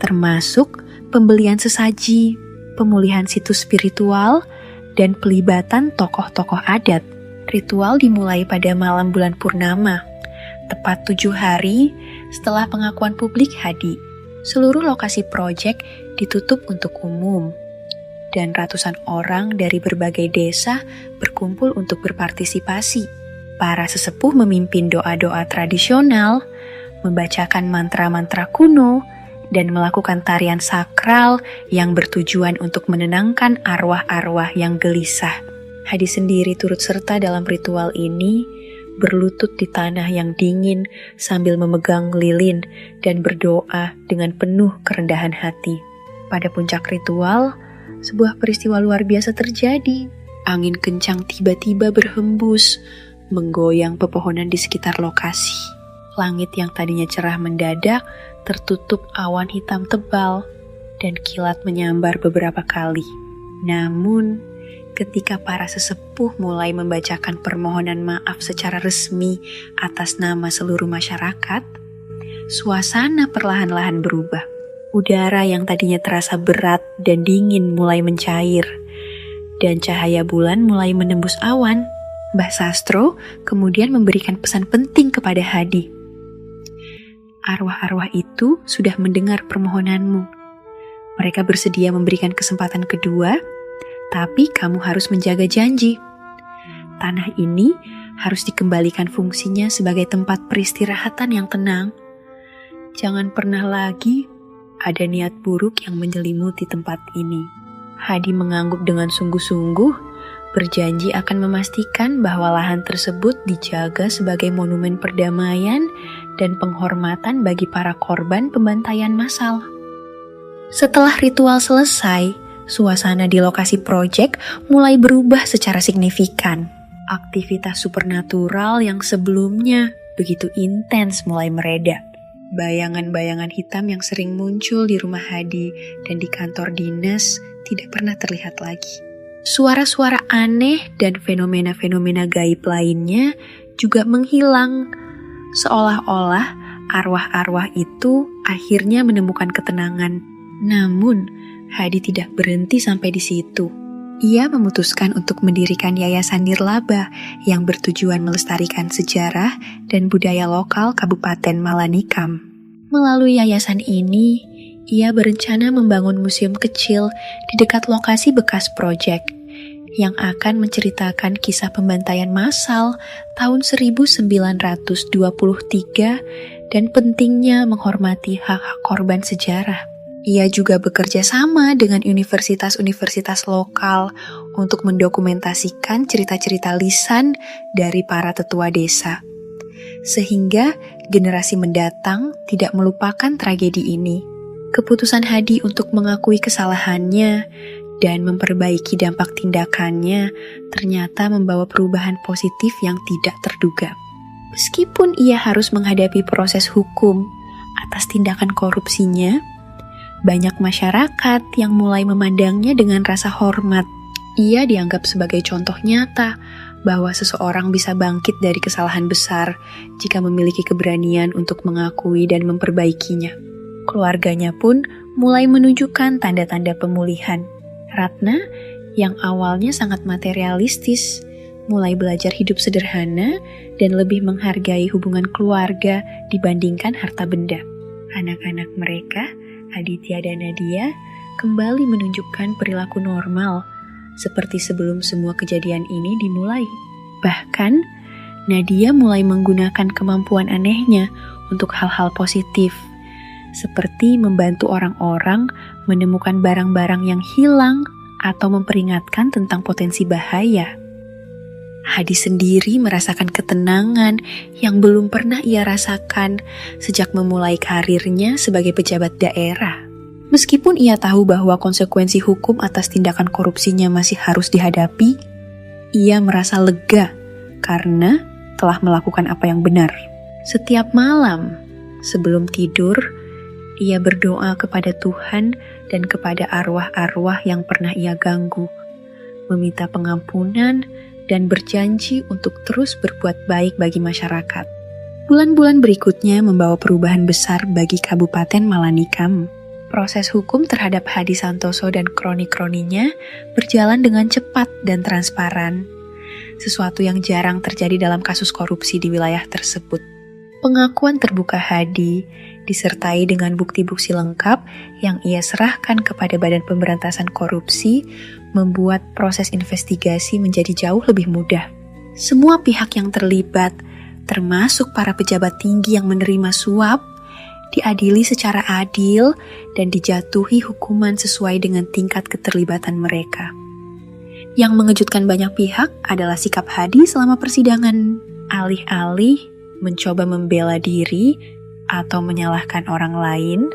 termasuk pembelian sesaji, pemulihan situs spiritual, dan pelibatan tokoh-tokoh adat. Ritual dimulai pada malam bulan purnama, tepat 7 hari setelah pengakuan publik Hadi. Seluruh lokasi proyek ditutup untuk umum, dan ratusan orang dari berbagai desa berkumpul untuk berpartisipasi. Para sesepuh memimpin doa-doa tradisional, membacakan mantra-mantra kuno, dan melakukan tarian sakral yang bertujuan untuk menenangkan arwah-arwah yang gelisah. Hadi sendiri turut serta dalam ritual ini, berlutut di tanah yang dingin sambil memegang lilin dan berdoa dengan penuh kerendahan hati. Pada puncak ritual, sebuah peristiwa luar biasa terjadi. Angin kencang tiba-tiba berhembus, menggoyang pepohonan di sekitar lokasi. Langit yang tadinya cerah mendadak tertutup awan hitam tebal dan kilat menyambar beberapa kali. Namun, ketika para sesepuh mulai membacakan permohonan maaf secara resmi atas nama seluruh masyarakat, suasana perlahan-lahan berubah. Udara yang tadinya terasa berat dan dingin mulai mencair, dan cahaya bulan mulai menembus awan. Mbah Sastro kemudian memberikan pesan penting kepada Hadi. Arwah-arwah itu sudah mendengar permohonanmu. Mereka bersedia memberikan kesempatan kedua, tapi kamu harus menjaga janji. Tanah ini harus dikembalikan fungsinya sebagai tempat peristirahatan yang tenang. Jangan pernah lagi ada niat buruk yang menyelimuti tempat ini. Hadi mengangguk dengan sungguh-sungguh, berjanji akan memastikan bahwa lahan tersebut dijaga sebagai monumen perdamaian dan penghormatan bagi para korban pembantaian massal. Setelah ritual selesai, suasana di lokasi proyek mulai berubah secara signifikan. Aktivitas supernatural yang sebelumnya begitu intens mulai mereda. Bayangan-bayangan hitam yang sering muncul di rumah Hadi dan di kantor dinas tidak pernah terlihat lagi. Suara-suara aneh dan fenomena-fenomena gaib lainnya juga menghilang, seolah-olah arwah-arwah itu akhirnya menemukan ketenangan. Namun, Hadi tidak berhenti sampai di situ. Ia memutuskan untuk mendirikan Yayasan Nirlaba yang bertujuan melestarikan sejarah dan budaya lokal Kabupaten Malanikam. Melalui yayasan ini, ia berencana membangun museum kecil di dekat lokasi bekas proyek yang akan menceritakan kisah pembantaian massal tahun 1923 dan pentingnya menghormati hak-hak korban sejarah. Ia juga bekerja sama dengan universitas-universitas lokal untuk mendokumentasikan cerita-cerita lisan dari para tetua desa, sehingga generasi mendatang tidak melupakan tragedi ini. Keputusan Hadi untuk mengakui kesalahannya dan memperbaiki dampak tindakannya ternyata membawa perubahan positif yang tidak terduga. Meskipun ia harus menghadapi proses hukum atas tindakan korupsinya, banyak masyarakat yang mulai memandangnya dengan rasa hormat. Ia dianggap sebagai contoh nyata bahwa seseorang bisa bangkit dari kesalahan besar jika memiliki keberanian untuk mengakui dan memperbaikinya. Keluarganya pun mulai menunjukkan tanda-tanda pemulihan. Ratna, yang awalnya sangat materialistis, mulai belajar hidup sederhana dan lebih menghargai hubungan keluarga dibandingkan harta benda. Anak-anak mereka, Aditya dan Nadia, kembali menunjukkan perilaku normal, seperti sebelum semua kejadian ini dimulai. Bahkan, Nadia mulai menggunakan kemampuan anehnya untuk hal-hal positif, seperti membantu orang-orang menemukan barang-barang yang hilang atau memperingatkan tentang potensi bahaya. Hadi sendiri merasakan ketenangan yang belum pernah ia rasakan sejak memulai karirnya sebagai pejabat daerah. Meskipun ia tahu bahwa konsekuensi hukum atas tindakan korupsinya masih harus dihadapi, ia merasa lega karena telah melakukan apa yang benar. Setiap malam, sebelum tidur, ia berdoa kepada Tuhan dan kepada arwah-arwah yang pernah ia ganggu, meminta pengampunan dan berjanji untuk terus berbuat baik bagi masyarakat. Bulan-bulan berikutnya membawa perubahan besar bagi Kabupaten Malanikam. Proses hukum terhadap Hadi Santoso dan kroni-kroninya berjalan dengan cepat dan transparan, sesuatu yang jarang terjadi dalam kasus korupsi di wilayah tersebut. Pengakuan terbuka Hadi disertai dengan bukti-bukti lengkap yang ia serahkan kepada Badan Pemberantasan Korupsi membuat proses investigasi menjadi jauh lebih mudah. Semua pihak yang terlibat, termasuk para pejabat tinggi yang menerima suap, diadili secara adil dan dijatuhi hukuman sesuai dengan tingkat keterlibatan mereka. Yang mengejutkan banyak pihak adalah sikap Hadi selama persidangan. Alih-alih mencoba membela diri atau menyalahkan orang lain,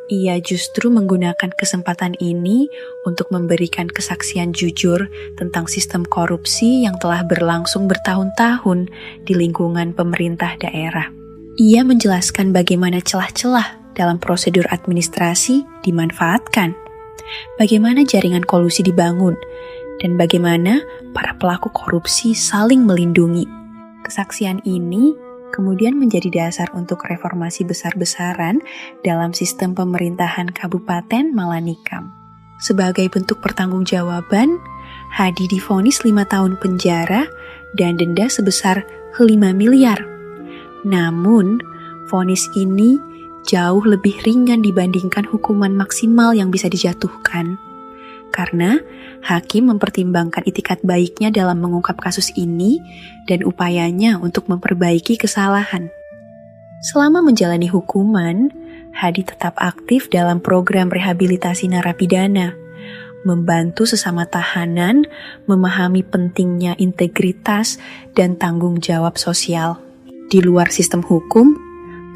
ia justru menggunakan kesempatan ini untuk memberikan kesaksian jujur tentang sistem korupsi yang telah berlangsung bertahun-tahun di lingkungan pemerintah daerah. Ia menjelaskan bagaimana celah-celah dalam prosedur administrasi dimanfaatkan, bagaimana jaringan kolusi dibangun, dan bagaimana para pelaku korupsi saling melindungi. Kesaksian ini kemudian menjadi dasar untuk reformasi besar-besaran dalam sistem pemerintahan Kabupaten Malanikam. Sebagai bentuk pertanggungjawaban, Hadi divonis 5 tahun penjara dan denda sebesar 5 miliar. Namun, vonis ini jauh lebih ringan dibandingkan hukuman maksimal yang bisa dijatuhkan. Karena hakim mempertimbangkan itikat baiknya dalam mengungkap kasus ini dan upayanya untuk memperbaiki kesalahan. Selama menjalani hukuman, Hadi tetap aktif dalam program rehabilitasi narapidana, membantu sesama tahanan memahami pentingnya integritas dan tanggung jawab sosial. Di luar sistem hukum,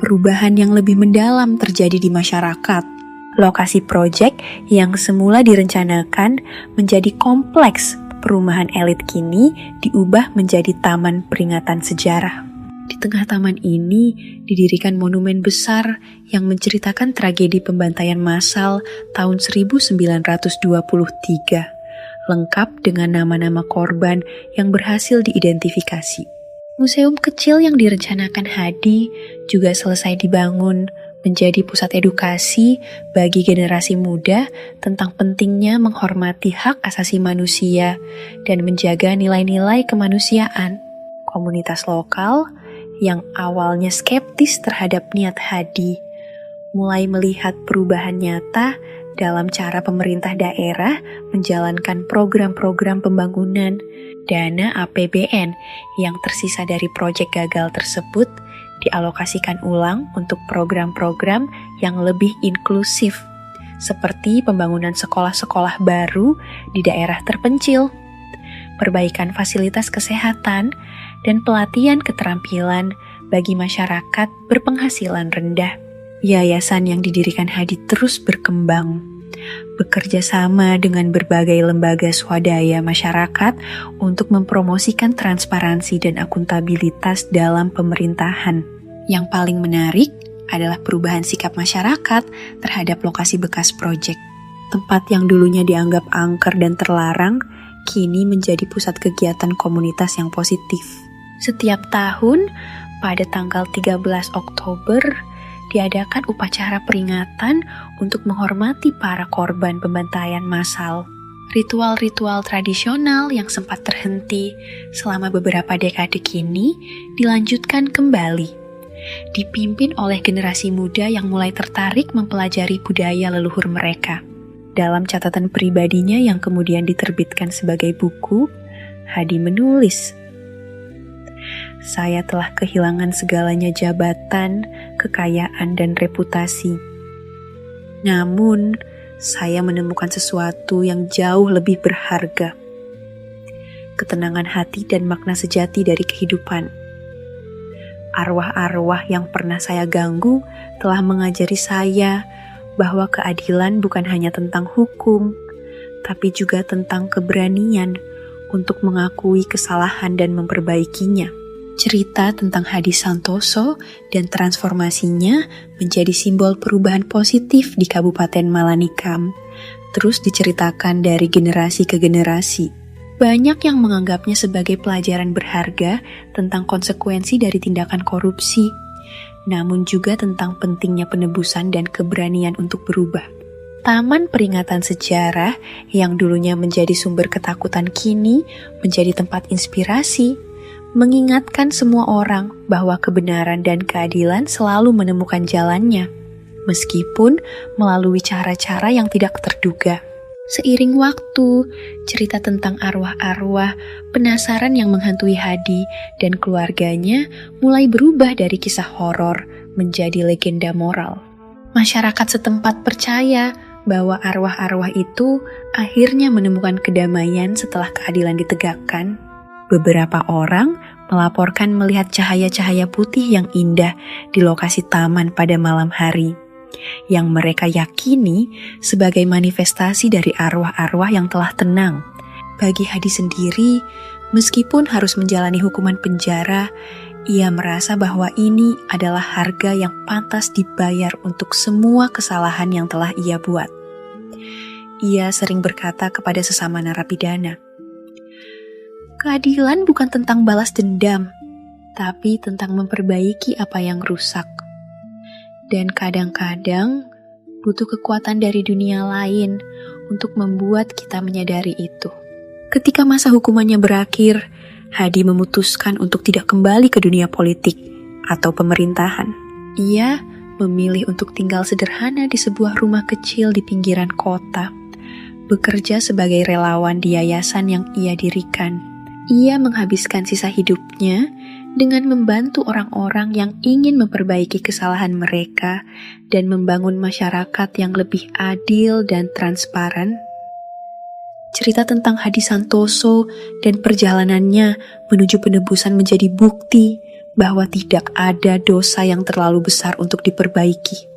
perubahan yang lebih mendalam terjadi di masyarakat. Lokasi proyek yang semula direncanakan menjadi kompleks perumahan elit kini diubah menjadi taman peringatan sejarah. Di tengah taman ini didirikan monumen besar yang menceritakan tragedi pembantaian massal tahun 1923, lengkap dengan nama-nama korban yang berhasil diidentifikasi. Museum kecil yang direncanakan Hadi juga selesai dibangun, menjadi pusat edukasi bagi generasi muda tentang pentingnya menghormati hak asasi manusia dan menjaga nilai-nilai kemanusiaan. Komunitas lokal yang awalnya skeptis terhadap niat Hadi mulai melihat perubahan nyata dalam cara pemerintah daerah menjalankan program-program pembangunan. Dana APBN yang tersisa dari proyek gagal tersebut dialokasikan ulang untuk program-program yang lebih inklusif, seperti pembangunan sekolah-sekolah baru di daerah terpencil, perbaikan fasilitas kesehatan, dan pelatihan keterampilan bagi masyarakat berpenghasilan rendah. Yayasan yang didirikan Hadi terus berkembang, bekerja sama dengan berbagai lembaga swadaya masyarakat untuk mempromosikan transparansi dan akuntabilitas dalam pemerintahan. Yang paling menarik adalah perubahan sikap masyarakat terhadap lokasi bekas proyek. Tempat yang dulunya dianggap angker dan terlarang, kini menjadi pusat kegiatan komunitas yang positif. Setiap tahun, pada tanggal 13 Oktober, diadakan upacara peringatan untuk menghormati para korban pembantaian massal. Ritual-ritual tradisional yang sempat terhenti selama beberapa dekade kini dilanjutkan kembali, dipimpin oleh generasi muda yang mulai tertarik mempelajari budaya leluhur mereka. Dalam catatan pribadinya yang kemudian diterbitkan sebagai buku, Hadi menulis, "Saya telah kehilangan segalanya jabatan, kekayaan, dan reputasi. Namun, saya menemukan sesuatu yang jauh lebih berharga. Ketenangan hati dan makna sejati dari kehidupan. Arwah-arwah yang pernah saya ganggu telah mengajari saya bahwa keadilan bukan hanya tentang hukum, tapi juga tentang keberanian untuk mengakui kesalahan dan memperbaikinya." Cerita tentang Hadi Santoso dan transformasinya menjadi simbol perubahan positif di Kabupaten Malanikam, terus diceritakan dari generasi ke generasi. Banyak yang menganggapnya sebagai pelajaran berharga tentang konsekuensi dari tindakan korupsi, namun juga tentang pentingnya penebusan dan keberanian untuk berubah. Taman peringatan sejarah yang dulunya menjadi sumber ketakutan kini menjadi tempat inspirasi, mengingatkan semua orang bahwa kebenaran dan keadilan selalu menemukan jalannya, meskipun melalui cara-cara yang tidak terduga. Seiring waktu, cerita tentang arwah-arwah penasaran yang menghantui Hadi dan keluarganya mulai berubah dari kisah horor menjadi legenda moral. Masyarakat setempat percaya bahwa arwah-arwah itu akhirnya menemukan kedamaian setelah keadilan ditegakkan. Beberapa orang melaporkan melihat cahaya-cahaya putih yang indah di lokasi taman pada malam hari, yang mereka yakini sebagai manifestasi dari arwah-arwah yang telah tenang. Bagi Hadi sendiri, meskipun harus menjalani hukuman penjara, ia merasa bahwa ini adalah harga yang pantas dibayar untuk semua kesalahan yang telah ia buat. Ia sering berkata kepada sesama narapidana, "Keadilan bukan tentang balas dendam, tapi tentang memperbaiki apa yang rusak. Dan kadang-kadang butuh kekuatan dari dunia lain untuk membuat kita menyadari itu." Ketika masa hukumannya berakhir, Hadi memutuskan untuk tidak kembali ke dunia politik atau pemerintahan. Ia memilih untuk tinggal sederhana di sebuah rumah kecil di pinggiran kota, bekerja sebagai relawan di yayasan yang ia dirikan. Ia menghabiskan sisa hidupnya dengan membantu orang-orang yang ingin memperbaiki kesalahan mereka dan membangun masyarakat yang lebih adil dan transparan. Cerita tentang Hadi Santoso dan perjalanannya menuju penebusan menjadi bukti bahwa tidak ada dosa yang terlalu besar untuk diperbaiki,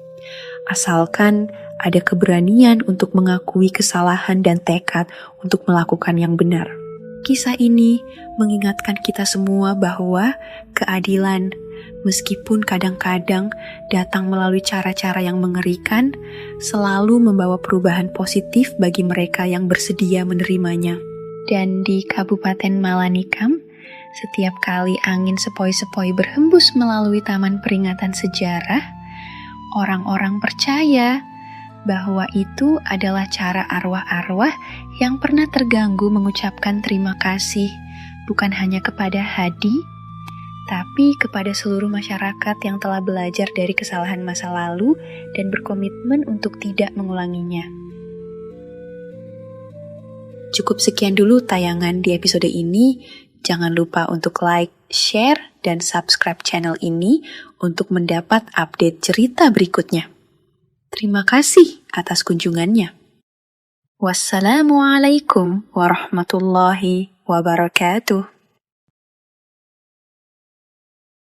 asalkan ada keberanian untuk mengakui kesalahan dan tekad untuk melakukan yang benar. Kisah ini mengingatkan kita semua bahwa keadilan, meskipun kadang-kadang datang melalui cara-cara yang mengerikan, selalu membawa perubahan positif bagi mereka yang bersedia menerimanya. Dan di Kabupaten Malanikam, setiap kali angin sepoi-sepoi berhembus melalui Taman Peringatan Sejarah, orang-orang percaya bahwa itu adalah cara arwah-arwah yang pernah terganggu mengucapkan terima kasih, bukan hanya kepada Hadi, tapi kepada seluruh masyarakat yang telah belajar dari kesalahan masa lalu dan berkomitmen untuk tidak mengulanginya. Cukup sekian dulu tayangan di episode ini. Jangan lupa untuk like, share, dan subscribe channel ini untuk mendapat update cerita berikutnya. Terima kasih atas kunjungannya. Wassalamualaikum warahmatullahi wabarakatuh.